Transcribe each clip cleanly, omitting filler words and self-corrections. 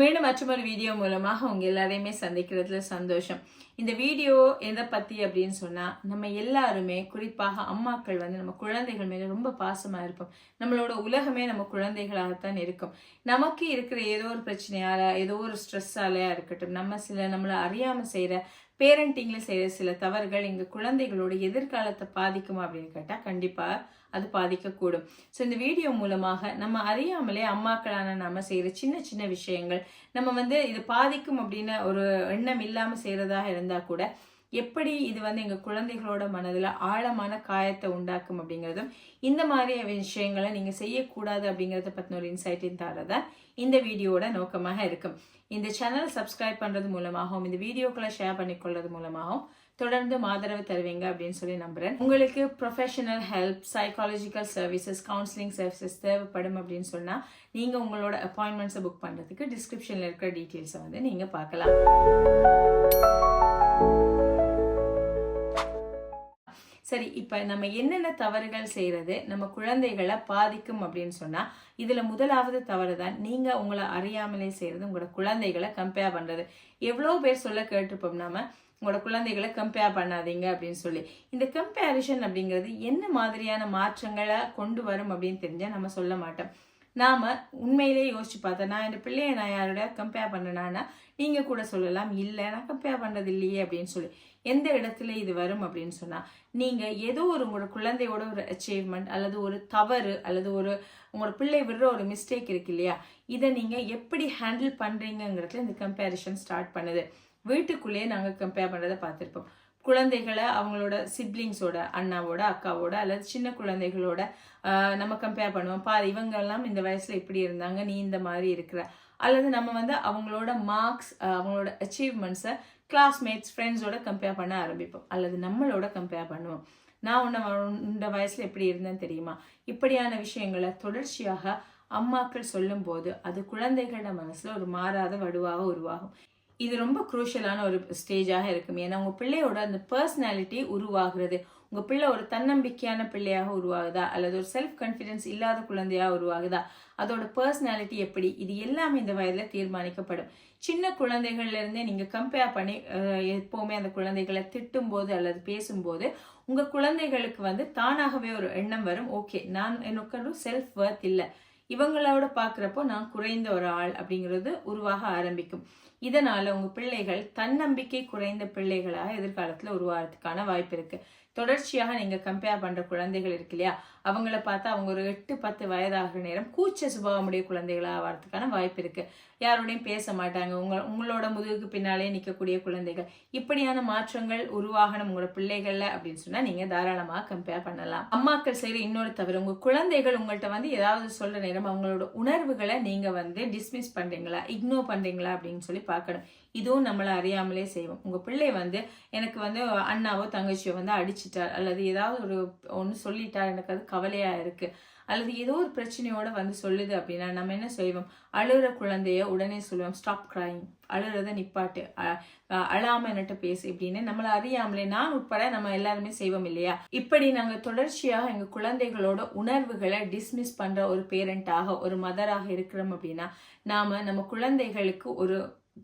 மீண்டும் மற்றொரு வீடியோ மூலமாக உங்க எல்லாரையுமே சந்திக்கிறதுல சந்தோஷம். இந்த வீடியோ எதை பத்தி அப்படின்னு சொன்னா, நம்ம எல்லாருமே குறிப்பாக அம்மாக்கள் நம்ம குழந்தைகள் மேல ரொம்ப பாசமா இருப்போம். நம்மளோட உலகமே நம்ம குழந்தைகளாகத்தான் இருக்கும். நமக்கு இருக்கிற ஏதோ ஒரு பிரச்சனையால, ஏதோ ஒரு ஸ்ட்ரெஸ்ஸாலயா இருக்கட்டும், நம்மள அறியாம செய்யற பேரண்டிங்ல செய்யற சில தவறுகள் எங்க குழந்தைகளோட எதிர்காலத்தை பாதிக்குமா அப்படின்னு கேட்டா கண்டிப்பா அது பாதிக்கக்கூடும். ஸோ இந்த வீடியோ மூலமாக நம்ம அறியாமலே அம்மாக்களான நாம செய்யற சின்ன சின்ன விஷயங்கள் நம்ம இது பாதிக்கும் அப்படின்னு ஒரு எண்ணம் இல்லாம செய்யறதாக இருந்தா கூட எப்படி இது எங்க குழந்தைகளோட மனதுல ஆழமான காயத்தை உண்டாக்கும் அப்படிங்கிறதும், இந்த மாதிரி விஷயங்களை நீங்க செய்யக்கூடாது அப்படிங்கறத பத்தின ஒரு இன்சைட்டின் தரதான் இந்த வீடியோட நோக்கமாக இருக்கும். இந்த சேனல் சப்ஸ்கிரைப் பண்றது மூலமாகவும் இந்த வீடியோக்களை ஷேர் பண்ணிக்கொள்றது மூலமாகவும் தொடர்ந்து ஆதரவு தருவீங்க அப்படின்னு சொல்லி நம்புறேன். உங்களுக்கு professional help, psychological services, counselling services தேவைப்படும் அப்படின்னு சொன்னா நீங்க உங்களோட அப்பாயின்மெண்ட்ஸை புக் பண்றதுக்கு டிஸ்கிரிப்ஷன்ல இருக்கிற டீட்டெயில்ஸை நீங்க பார்க்கலாம். சரி, இப்ப நம்ம என்னென்ன தவறுகள் செய்யறது நம்ம குழந்தைகளை பாதிக்கும் அப்படின்னு சொன்னா, இதுல முதலாவது தவறு தான் நீங்க உங்களை அறியாமலே செய்யறது உங்களோட குழந்தைகளை கம்பேர் பண்றது. எவ்வளவு பேர் சொல்ல கேட்டிருப்போம் நாம, உங்களோட குழந்தைகளை கம்பேர் பண்ணாதீங்க அப்படின்னு சொல்லி. இந்த கம்பேரிஷன் அப்படிங்கிறது என்ன மாதிரியான மாற்றங்களை கொண்டு வரும் அப்படின்னு தெரிஞ்சா நம்ம சொல்ல மாட்டோம். நாம உண்மையிலேயே யோசிச்சு பார்த்தா, நான் என் பிள்ளைய நான் யாரோட கம்பேர் பண்ணனானா நீங்க கூட சொல்லலாம், இல்லை நான் கம்பேர் பண்றது இல்லையே அப்படின்னு சொல்லி. எந்த இடத்துல இது வரும் அப்படின்னு சொன்னா, நீங்க ஏதோ உங்களோட குழந்தையோட ஒரு அச்சீவ்மெண்ட் அல்லது ஒரு தவறு அல்லது உங்களோட பிள்ளை விடுற ஒரு மிஸ்டேக் இருக்கு இல்லையா, இதை நீங்க எப்படி ஹேண்டில் பண்றீங்கிறதுல இந்த கம்பேரிஷன் ஸ்டார்ட் பண்ணுது. வீட்டுக்குள்ளேயே நாங்க கம்பேர் பண்றதை பார்த்திருப்போம். குழந்தைகளை அவங்களோட சிப்ளிங்ஸோட, அண்ணாவோட, அக்காவோட அல்லது சின்ன குழந்தைகளோட நம்ம கம்பேர் பண்ணுவோம். பாரு, இவங்க எல்லாம் இந்த வயசுல இப்படி இருந்தாங்க, நீ இந்த மாதிரி இருக்கிற. அல்லது நம்ம அவங்களோட மார்க்ஸ், அவங்களோட அச்சீவ்மெண்ட்ஸை கிளாஸ்மேட்ஸ், ஃப்ரெண்ட்ஸோட கம்பேர் பண்ண ஆரம்பிப்போம். அல்லது நம்மளோட கம்பேர் பண்ணுவோம். நான் இந்த வயசுல எப்படி இருந்தேன்னு தெரியுமா? இப்படியான விஷயங்களை தொடர்ச்சியாக அம்மாக்கள் சொல்லும் போது அது குழந்தைகளோட மனசுல ஒரு மாறாத வடுவாக உருவாகும். இது ரொம்ப குரூஷியலான ஒரு ஸ்டேஜாக இருக்கும். ஏன்னா உங்க பிள்ளையோட அந்த பர்சனாலிட்டி உருவாகிறது. உங்க பிள்ளை ஒரு தன்னம்பிக்கையான பிள்ளையாக உருவாகுதா அல்லது ஒரு செல்ஃப் கான்ஃபிடன்ஸ் இல்லாத குழந்தையாக உருவாகுதா, அதோட பர்சனாலிட்டி எப்படி, இது எல்லாமே இந்த வயதுல தீர்மானிக்கப்படும். சின்ன குழந்தைகள்ல இருந்தே நீங்க கம்பேர் பண்ணி எப்பவுமே அந்த குழந்தைகளை திட்டும் போது அல்லது பேசும்போது உங்க குழந்தைகளுக்கு தானாகவே ஒரு எண்ணம் வரும், ஓகே நான் எனக்கு செல்ஃப் வர்த் இல்லை, இவங்களோட பாக்குறப்போ நான் குறைந்த ஒரு ஆள் அப்படிங்கிறது உருவாக ஆரம்பிக்கும். இதனால உங்க பிள்ளைகள் தன்னம்பிக்கை குறைந்த பிள்ளைகளாக எதிர்காலத்துல உருவாகிறதுக்கான வாய்ப்பு இருக்கு. தொடர்ச்சியாக நீங்க கம்பேர் பண்ற குழந்தைகள் இருக்கு இல்லையா, அவங்கள பார்த்தா அவங்க ஒரு 8-10 வயதாகிற நேரம் கூச்ச சுபாவமுடைய குழந்தைகளா ஆகிறதுக்கான வாய்ப்பு இருக்கு. யாரோடையும் பேச மாட்டாங்க, உங்களோட முதுகுக்கு பின்னாலே நிற்கக்கூடிய குழந்தைகள். இப்படியான மாற்றங்கள் உருவாகணும் உங்களோட பிள்ளைகள்ல அப்படின்னு சொன்னா நீங்க தாராளமாக கம்பேர் பண்ணலாம். அம்மாக்கள் செய்யற இன்னொரு தவிர, உங்க குழந்தைகள் உங்கள்கிட்ட ஏதாவது சொல்ற நேரம் அவங்களோட உணர்வுகளை நீங்க டிஸ்மிஸ் பண்றீங்களா, இக்னோர் பண்றீங்களா அப்படின்னு சொல்லி பார்க்கணும். இதுவும் நம்மளை அறியாமலே செய்வோம். உங்க பிள்ளை எனக்கு அண்ணாவோ தங்கச்சியோ அடிச்சிட்டார் அல்லது ஏதாவது ஒன்று சொல்லிட்டார், எனக்கு அது கவலையா இருக்கு, அல்லது ஏதோ ஒரு பிரச்சனையோட சொல்லுது அப்படின்னா நம்ம என்ன செய்வோம்? அழுகிற குழந்தைய உடனே சொல்லுவோம், ஸ்டாப் கிரைங், அழுறத நிப்பாட்டு, அழாம என்னட்ட பேசு இப்படின்னு நம்மளை அறியாமலே, நான் உட்பட நம்ம எல்லாருமே செய்வோம் இல்லையா? இப்படி நாங்க தொடர்ச்சியாக எங்க குழந்தைகளோட உணர்வுகளை டிஸ்மிஸ் பண்ற ஒரு பேரண்டாக, ஒரு மதராக இருக்கிறோம் அப்படின்னா நம்ம குழந்தைகளுக்கு ஒரு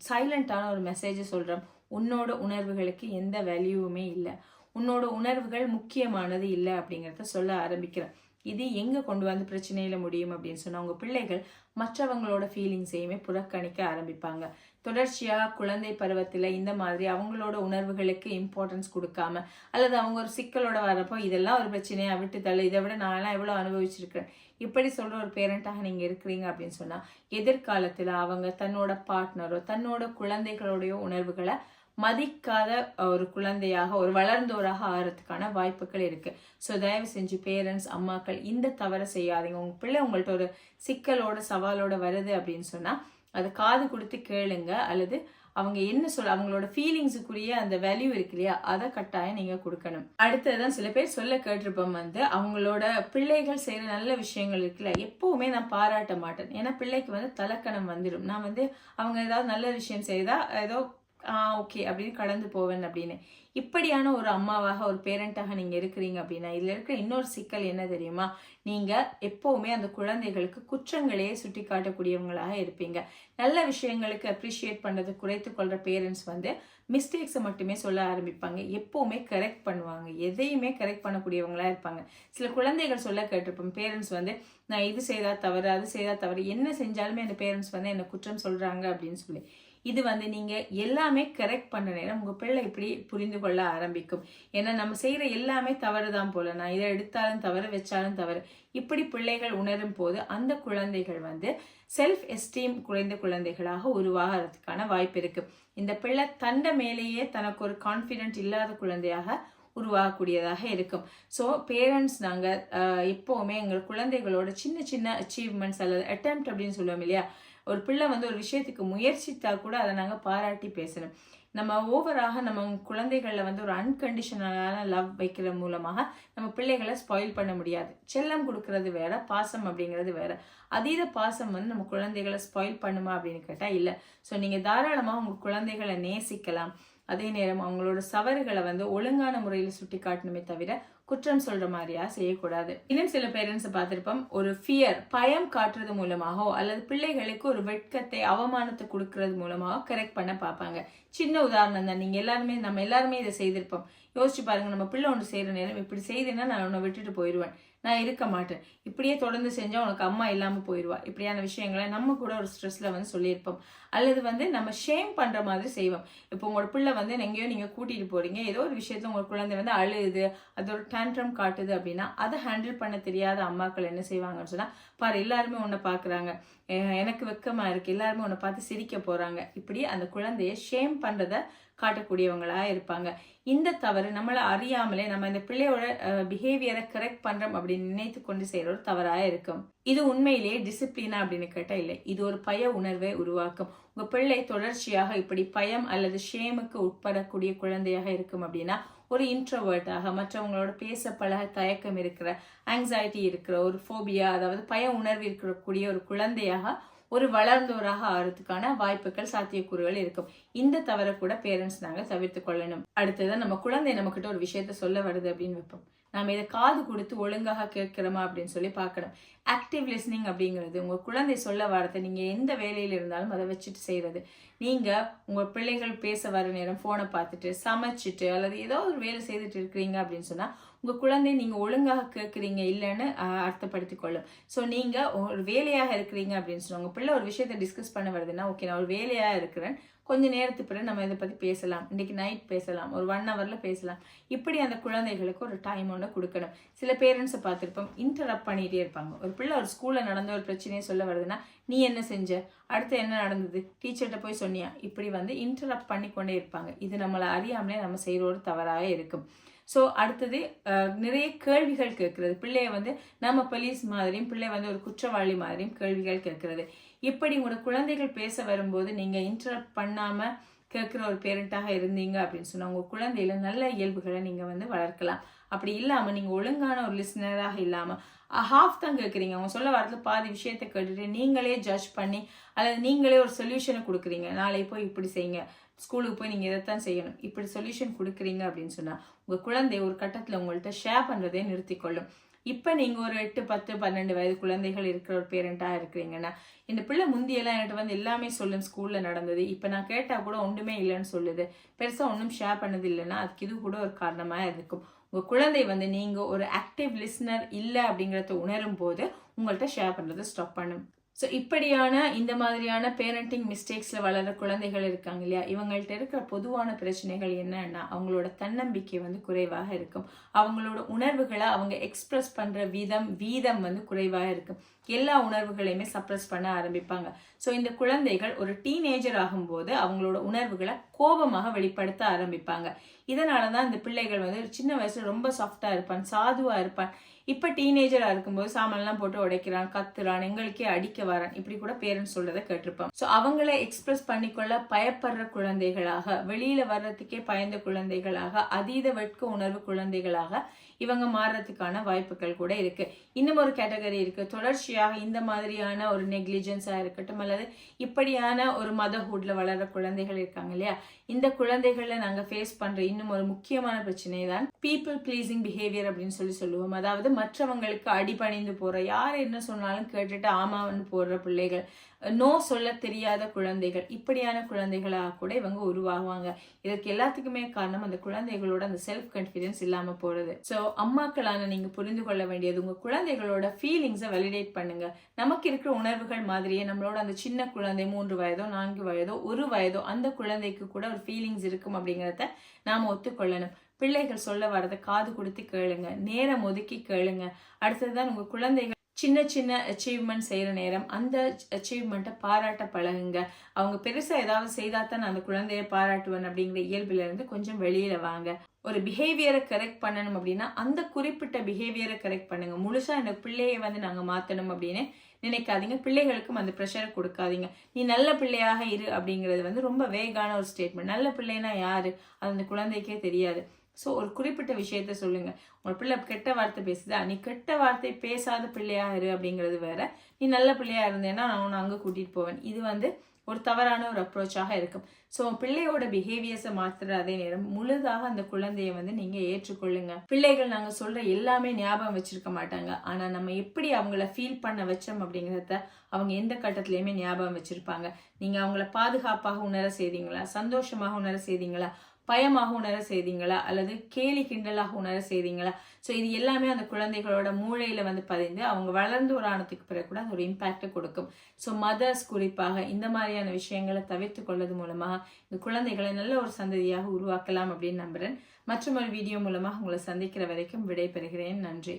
சைலண்டான ஒரு மெசேஜ் சொல்றோம், உன்னோட உணர்வுகளுக்கு எந்த வேல்யூவுமே இல்லை, உன்னோட உணர்வுகள் முக்கியமானது இல்லை அப்படிங்கிறத சொல்ல ஆரம்பிக்கிறோம். இது எங்க கொண்டு பிரச்சனையில முடியும் அப்படின்னு சொன்னா, உங்க பிள்ளைகள் மற்றவங்களோட ஃபீலிங்ஸையுமே புறக்கணிக்க ஆரம்பிப்பாங்க. தொடர்ச்சியாக குழந்தை பருவத்துல இந்த மாதிரி அவங்களோட உணர்வுகளுக்கு இம்பார்ட்டன்ஸ் கொடுக்காம, அல்லது அவங்க ஒரு சிக்கலோட வரப்போ இதெல்லாம் ஒரு பிரச்சனையா விட்டு தள்ளு, இதை விட நான் எல்லாம் எவ்வளவு அனுபவிச்சிருக்கிறேன், இப்படி சொல்ற ஒரு பேரண்டாக நீங்க இருக்கிறீங்க அப்படின்னு சொன்னா எதிர்காலத்துல அவங்க தன்னோட பார்ட்னரோ தன்னோட குழந்தைகளோடைய உணர்வுகளை மதிக்காத ஒரு குழந்தையாக, ஒரு வளர்ந்தோராக ஆகிறதுக்கான வாய்ப்புகள் இருக்கு. ஸோ தயவு செஞ்சு பேரண்ட்ஸ், அம்மாக்கள் இந்த தவறை செய்யாதீங்க. உங்க பிள்ளை உங்கள்கிட்ட ஒரு சிக்கலோட சவாலோட வருது அப்படின்னு சொன்னா அதை காது கொடுத்து கேளுங்க. அல்லது அவங்க என்ன அவங்களோட ஃபீலிங்ஸுக்குரிய அந்த வேல்யூ இருக்கு இல்லையா, அதை கட்டாயம் நீங்க கொடுக்கணும். அடுத்ததுதான் சில பேர் சொல்ல கேட்டிருப்போம், அவங்களோட பிள்ளைகள் செய்யற நல்ல விஷயங்கள் இருக்குல்ல, எப்பவுமே நான் பாராட்ட மாட்டேன். ஏன்னா பிள்ளைக்கு தலக்கணம் வந்துடும். நான் அவங்க ஏதாவது நல்ல விஷயம் செய்தா ஏதோ ஓகே அப்படின்னு கடந்து போவேன் அப்படின்னு. இப்படியான ஒரு அம்மாவாக ஒரு பேரண்டாக நீங்க இருக்கிறீங்க அப்படின்னா இதுல இருக்கிற இன்னொரு சிக்கல் என்ன தெரியுமா, நீங்க எப்பவுமே அந்த குழந்தைகளுக்கு குற்றங்களையே சுட்டி காட்டக்கூடியவங்களாக இருப்பீங்க. நல்ல விஷயங்களுக்கு அப்ரிஷியேட் பண்றது குறைத்து கொள்ற பேரண்ட்ஸ் வந்து மிஸ்டேக்ஸை மட்டுமே சொல்ல ஆரம்பிப்பாங்க. எப்பவுமே கரெக்ட் பண்ணுவாங்க, எதையுமே கரெக்ட் பண்ணக்கூடியவங்களா இருப்பாங்க. சில குழந்தைகள் சொல்ல கேட்டிருப்போம், பேரண்ட்ஸ் வந்து நான் இது செய்தா தவறு அது செய்தா தவறு, என்ன செஞ்சாலுமே அந்த பேரண்ட்ஸ் வந்து என்ன குற்றம் சொல்றாங்க அப்படின்னு சொல்லி. இது வந்து நீங்க எல்லாமே கரெக்ட் பண்ண நேரம் உங்க பிள்ளை இப்படி புரிந்து கொள்ள ஆரம்பிக்கும். ஏன்னா நம்ம செய்யற எல்லாமே தவறுதான் போல, நான் இதை எடுத்தாலும் தவறு வச்சாலும் தவறு, இப்படி பிள்ளைகள் உணரும் போது அந்த குழந்தைகள் வந்து செல்ஃப் எஸ்டீம் குறைந்த குழந்தைகளாக உருவாகிறதுக்கான வாய்ப்பு இருக்கு. இந்த பிள்ளை தண்டை மேலேயே தனக்கு ஒரு கான்ஃபிடென்ட் இல்லாத குழந்தையாக உருவாகக்கூடியதாக இருக்கும். ஸோ பேரண்ட்ஸ் நாங்கள் எப்போவுமே எங்கள் குழந்தைகளோட சின்ன சின்ன அச்சீவ்மெண்ட்ஸ் அல்லது அட்டெம்ப்ட் அப்படின்னு சொல்லுவோம் இல்லையா, ஒரு பிள்ளை வந்து ஒரு விஷயத்துக்கு முயற்சித்தா கூட அதை நாங்கள் பாராட்டி பேசணும். நம்ம ஓவராக நம்ம குழந்தைகளில் வந்து ஒரு அன்கண்டிஷனலான லவ் வைக்கிற மூலமாக நம்ம பிள்ளைகளை ஸ்பாயில் பண்ண முடியாது. செல்லம் கொடுக்கறது வேற, பாசம் அப்படிங்கிறது வேற. அதீத பாசம் வந்து நம்ம குழந்தைகளை ஸ்பாயில் பண்ணுமா அப்படின்னு கேட்டால் இல்லை. ஸோ நீங்கள் தாராளமாக உங்கள் குழந்தைகளை நேசிக்கலாம். அதே நேரம் அவங்களோட சவறுகளை வந்து ஒழுங்கான முறையில் சுட்டி காட்டணுமே தவிர குற்றம் சொல்ற மாதிரியா செய்யக்கூடாது. இன்னும் சில பேரண்ட்ஸை பார்த்திருப்போம், ஒரு ஃபியர் பயம் காட்டுறது மூலமாகவோ அல்லது பிள்ளைகளுக்கு ஒரு வெட்கத்தை அவமானத்தை கொடுக்கறது மூலமாக கரெக்ட் பண்ண பார்ப்பாங்க. சின்ன உதாரணம் தான், நீங்க எல்லாருமே நம்ம எல்லாருமே இதை செய்திருப்போம். யோசிச்சு பாருங்க, நம்ம பிள்ளை ஒன்று செய்யற நேரம் இப்படி செய்தேன்னா நான் உன்னை விட்டுட்டு போயிடுவேன், நான் இருக்க மாட்டேன், இப்படியே தொடர்ந்து செஞ்சா உனக்கு அம்மா இல்லாம போயிடுவா, இப்படியான விஷயங்களை நம்ம கூட ஒரு ஸ்ட்ரெஸ்ல வந்து சொல்லியிருப்போம். அல்லது வந்து நம்ம ஷேம் பண்ற மாதிரி செய்வோம். இப்போ உங்களோட பிள்ளை வந்து எங்கேயோ நீங்க கூட்டிட்டு போறீங்க, ஏதோ ஒரு விஷயத்துல உங்க குழந்தை வந்து அழுது அது ஒரு டேண்ட்ரம் காட்டுது அப்படின்னா அதை ஹேண்டில் பண்ண தெரியாத அம்மாக்கள் என்ன செய்வாங்கன்னு சொன்னா, பாரு எல்லாருமே உன்னை பாக்குறாங்க, எனக்கு வெக்கமா இருக்கு, எல்லாருமே உன்னை பார்த்து சிரிக்க போறாங்க, இப்படி அந்த குழந்தைய ஷேம் பண்றத காட்டக்கூடியவங்களா இருப்பாங்க. இந்த தவறு நம்மளை அறியாமலே நம்ம இந்த பிள்ளையோட பிஹேவியரை கரெக்ட் பண்றோம் அப்படின்னு நினைத்து கொண்டு செய்யற ஒரு தவறா இருக்கும். இது உண்மையிலேயே டிசிப்ளினா அப்படின்னு கேட்டா இல்லை, இது ஒரு பய உணர்வை உருவாக்கும். உங்க பிள்ளை தொடர்ச்சியாக இப்படி பயம் அல்லது ஷேமுக்கு உட்படக்கூடிய குழந்தையாக இருக்கும் அப்படின்னா ஒரு இன்ட்ரோவர்ட்டாக, மற்றவங்களோட பேச பழக தயக்கம் இருக்கிற, ஆங்ஸைட்டி இருக்கிற, ஒரு ஃபோபியா அதாவது பய உணர்வு இருக்கக்கூடிய ஒரு குழந்தையாக ஒரு வளர்ந்தோராக ஆகிறதுக்கான வாய்ப்புகள் சாத்தியக்கூறுகள் இருக்கும். இந்த தவறை கூட பேரண்ட்ஸ் நாங்கள் தவிர்த்து கொள்ளணும். அடுத்ததான் நம்ம குழந்தை நம்மக்கிட்ட ஒரு விஷயத்த சொல்ல வருது அப்படின்னு வைப்போம், நம்ம இதை காது கொடுத்து ஒழுங்காக கேட்கிறோமா அப்படின்னு சொல்லி பார்க்கணும். ஆக்டிவ் லிஸ்னிங் அப்படிங்கிறது உங்க குழந்தை சொல்ல வரதை நீங்க எந்த வேலையில இருந்தாலும் அதை வச்சுட்டு செய்யறது. நீங்க உங்க பிள்ளைகள் பேச வர நேரம் போனை பார்த்துட்டு சமைச்சிட்டு அல்லது ஏதோ ஒரு வேலை செய்துட்டு இருக்கிறீங்க அப்படின்னு சொன்னா உங்க குழந்தை நீங்க ஒழுங்காக கேட்குறீங்க இல்லைன்னு அர்த்தப்படுத்திக் கொள்ளும். ஸோ நீங்க ஒரு வேலையாக இருக்கிறீங்க அப்படின்னு சொன்னா உங்க பிள்ளை ஒரு விஷயத்த டிஸ்கஸ் பண்ண வருதுன்னா, ஓகே நான் ஒரு வேலையா இருக்கிறேன், கொஞ்ச நேரத்துக்கு பிறகு நம்ம இதை பற்றி பேசலாம், இன்னைக்கு நைட் பேசலாம், ஒரு 1 ஹவர்ல பேசலாம், இப்படி அந்த குழந்தைகளுக்கு ஒரு டைம் ஒன்று கொடுக்கணும். சில பேரண்ட்ஸை பார்த்துருப்போம், இன்டரப்ட் பண்ணிகிட்டே இருப்பாங்க. ஒரு பிள்ளை ஒரு ஸ்கூலில் நடந்த ஒரு பிரச்சனையை சொல்ல வருதுன்னா, நீ என்ன செஞ்ச, அடுத்து என்ன நடந்தது, டீச்சர்கிட்ட போய் சொன்னியா, இப்படி வந்து இன்டரப்ட் பண்ணி கொண்டே இருப்பாங்க. இது நம்மளை அறியாமலே நம்ம செய்கிற ஒரு தவறாக இருக்கும். ஸோ அடுத்தது நிறைய கேள்விகள் கேட்கறது, பிள்ளைய வந்து நம்ம போலீஸ் மாதிரியும் பிள்ளை வந்து ஒரு குற்றவாளி மாதிரியும் கேள்விகள் கேட்கறது. இப்படி உங்களோட குழந்தைகள் பேச வரும்போது நீங்க இன்டரப்ட் பண்ணாம கேட்குற ஒரு பேரண்டாக இருந்தீங்க அப்படின்னு சொன்னா உங்க குழந்தையில நல்ல இயல்புகளை நீங்க வந்து வளர்க்கலாம். அப்படி இல்லாம நீங்க ஒழுங்கான ஒரு லிஸ்னராக இல்லாம ஹாஃப் தான் கேட்குறீங்க, அவங்க சொல்ல வரதுல பாதி விஷயத்த கேட்டுட்டு நீங்களே ஜட்ஜ் பண்ணி அல்லது நீங்களே ஒரு சொல்யூஷனை கொடுக்குறீங்க, நாளை போய் இப்படி செய்யுங்க, ஸ்கூலுக்கு போய் நீங்கள் இதைத்தான் செய்யணும், இப்படி சொல்யூஷன் கொடுக்குறீங்க அப்படின்னு சொன்னால் உங்கள் குழந்தை ஒரு கட்டத்தில் உங்கள்கிட்ட ஷேர் பண்ணுறதே நிறுத்திக்கொள்ளும். இப்போ நீங்கள் ஒரு 8, 10, 12 வயது குழந்தைகள் இருக்கிற ஒரு பேரண்டாக இருக்கிறீங்கன்னா, இந்த பிள்ளை முந்தியெல்லாம் என்கிட்ட வந்து எல்லாமே சொல்லும் ஸ்கூலில் நடந்தது, இப்போ நான் கேட்டால் கூட ஒன்றுமே இல்லைன்னு சொல்லுது, பெருசாக ஒன்றும் ஷேர் பண்ணது இல்லைன்னா அதுக்கு இது கூட ஒரு காரணமாக இருக்கும். உங்கள் குழந்தை வந்து நீங்கள் ஒரு ஆக்டிவ் லிஸ்னர் இல்லை அப்படிங்கிறத உணரும் போது உங்கள்கிட்ட ஷேர் பண்ணுறதை ஸ்டாப் பண்ணும். ஸோ இப்படியான இந்த மாதிரியான பேரண்டிங் மிஸ்டேக்ஸில் வளர்கிற குழந்தைகள் இருக்காங்க இல்லையா, இவங்கள்ட்ட இருக்கிற பொதுவான பிரச்சனைகள் என்னன்னா அவங்களோட தன்னம்பிக்கை வந்து குறைவாக இருக்கும், அவங்களோட உணர்வுகளை அவங்க எக்ஸ்பிரஸ் பண்ணுற வீதம் வந்து குறைவாக இருக்கும், எல்லா உணர்வுகளையுமே சப்ரஸ் பண்ண ஆரம்பிப்பாங்க. ஸோ இந்த குழந்தைகள் ஒரு டீனேஜர் ஆகும்போது அவங்களோட உணர்வுகளை கோபமாக வெளிப்படுத்த ஆரம்பிப்பாங்க. இதனால தான் இந்த பிள்ளைகள் வந்து சின்ன வயசுல ரொம்ப சாஃப்டா இருப்பான், சாதுவா இருப்பான், இப்போ டீனேஜராக இருக்கும்போது சாமான்லாம் போட்டு உடைக்கிறான், கத்துறான், எங்களுக்கே அடிக்க வரான், இப்படி கூட பேரண்ட்ஸ் சொல்றதை கேட்டிருப்பான். ஸோ அவங்கள எக்ஸ்பிரஸ் பண்ணிக்கொள்ள பயப்படுற குழந்தைகளாக, வெளியில வர்றதுக்கே பயந்த குழந்தைகளாக, அதீத வெட்க உணர்வு குழந்தைகளாக இவங்க மாறுறதுக்கான வாய்ப்புகள் கூட இருக்கு. இன்னும் ஒரு கேட்டகரி இருக்கு, தொடர்ச்சியாக இந்த மாதிரியான ஒரு நெக்லிஜென்ஸா இருக்கட்டும் அல்லது இப்படியான ஒரு மதர்ஹுட்ல வளர்ற குழந்தைகள் இருக்காங்க இல்லையா, இந்த குழந்தைகளை நாங்க ஃபேஸ் பண்ற இன்னும் ஒரு முக்கியமான பிரச்சனை தான் பீப்புள் ப்ளீசிங் பிஹேவியர் அப்படின்னு சொல்லுவோம். அதாவது மற்றவங்களுக்கு அடிபணிந்து போற, யார் என்ன சொன்னாலும் கேட்டுட்டு ஆமான்னு போடுற பிள்ளைகள், நோ சொல்ல தெரியாத குழந்தைகள், இப்படியான குழந்தைகளாக கூட இவங்க உருவாகுவாங்க. இதற்கு எல்லாத்துக்குமே காரணம் அந்த குழந்தைகளோட அந்த செல்ஃப் கான்ஃபிடன்ஸ் இல்லாம போறது. ஸோ அம்மாக்களான நீங்க புரிந்து கொள்ள வேண்டியது, உங்க குழந்தைகளோட ஃபீலிங்ஸை வேலிடேட் பண்ணுங்க. நமக்கு இருக்கிற உணர்வுகள் மாதிரியே நம்மளோட அந்த சின்ன குழந்தை 3 வயதோ 4 வயதோ 1 வயதோ அந்த குழந்தைக்கு கூட ஒரு ஃபீலிங்ஸ் இருக்கும் அப்படிங்கிறத நாம ஒத்துக்கொள்ளணும். பிள்ளைகள் சொல்ல வரதை காது கொடுத்து கேளுங்க, நேரம் ஒதுக்கி கேளுங்க. அடுத்ததுதான் உங்க குழந்தைகள் சின்ன சின்ன அச்சீவ்மெண்ட் செய்யற நேரம் அந்த அச்சீவ்மெண்ட்டை பாராட்ட பழகுங்க. அவங்க பெருசா ஏதாவது செய்தா தான் நான் அந்த குழந்தைய பாராட்டுவேன் அப்படிங்கிற இயல்புல இருந்து கொஞ்சம் வெளியில வாங்க. ஒரு பிஹேவியரை கரெக்ட் பண்ணணும் அப்படின்னா அந்த குறிப்பிட்ட பிஹேவியரை கரெக்ட் பண்ணுங்க. முழுசா இந்த பிள்ளையை நாங்க மாத்தணும் அப்படின்னு நினைக்காதீங்க. பிள்ளைகளுக்கும் அந்த ப்ரெஷரை கொடுக்காதீங்க. நீ நல்ல பிள்ளையாக இரு அப்படிங்கிறது ரொம்ப வேகான ஒரு ஸ்டேட்மெண்ட். நல்ல பிள்ளைனா யாரு, அது அந்த குழந்தைக்கே தெரியாது. ஸோ ஒரு குறிப்பிட்ட விஷயத்த சொல்லுங்க. உங்க பிள்ளை கெட்ட வார்த்தை பேசுதா, நீ கெட்ட வார்த்தை பேசாத பிள்ளையா இரு அப்படிங்கிறது வேற. நீ நல்ல பிள்ளையா இருந்தேன்னா நான் உன்னை அங்கே கூட்டிட்டு போவேன். இது ஒரு தவறான ஒரு அப்ரோச்சாக இருக்கும். ஸோ பிள்ளையோட பிஹேவியர்ஸை மாத்துற அதே நேரம் முழுதாக அந்த குழந்தைய நீங்க ஏற்றுக்கொள்ளுங்க. பிள்ளைகள் நாங்க சொல்ற எல்லாமே ஞாபகம் வச்சிருக்க மாட்டாங்க. ஆனா நம்ம எப்படி அவங்கள ஃபீல் பண்ண வச்சோம் அப்படிங்கிறத அவங்க எந்த கட்டத்திலயுமே ஞாபகம் வச்சிருப்பாங்க. நீங்க அவங்கள பாதுகாப்பாக உணர செய்தீங்களா, சந்தோஷமாக உணர செய்தீங்களா, பயமாக உணர செய்தீங்களா, அல்லது கேலி கிண்டலாக உணர செய்தீங்களா? ஸோ இது எல்லாமே அந்த குழந்தைகளோட மூளையில பதிந்து அவங்க வளர்ந்து ஒரு ஆனதுக்கு பிறகு கூட அது ஒரு இம்பாக்டை கொடுக்கும். ஸோ மதர்ஸ் குறிப்பாக இந்த மாதிரியான விஷயங்களை தவிர்த்து கொள்வது மூலமாக இந்த குழந்தைகளை நல்ல ஒரு சந்ததியாக உருவாக்கலாம் அப்படின்னு நம்புறேன். மற்றும் ஒரு வீடியோ மூலமாக உங்களை சந்திக்கிற வரைக்கும் விடை பெறுகிறேன். நன்றி.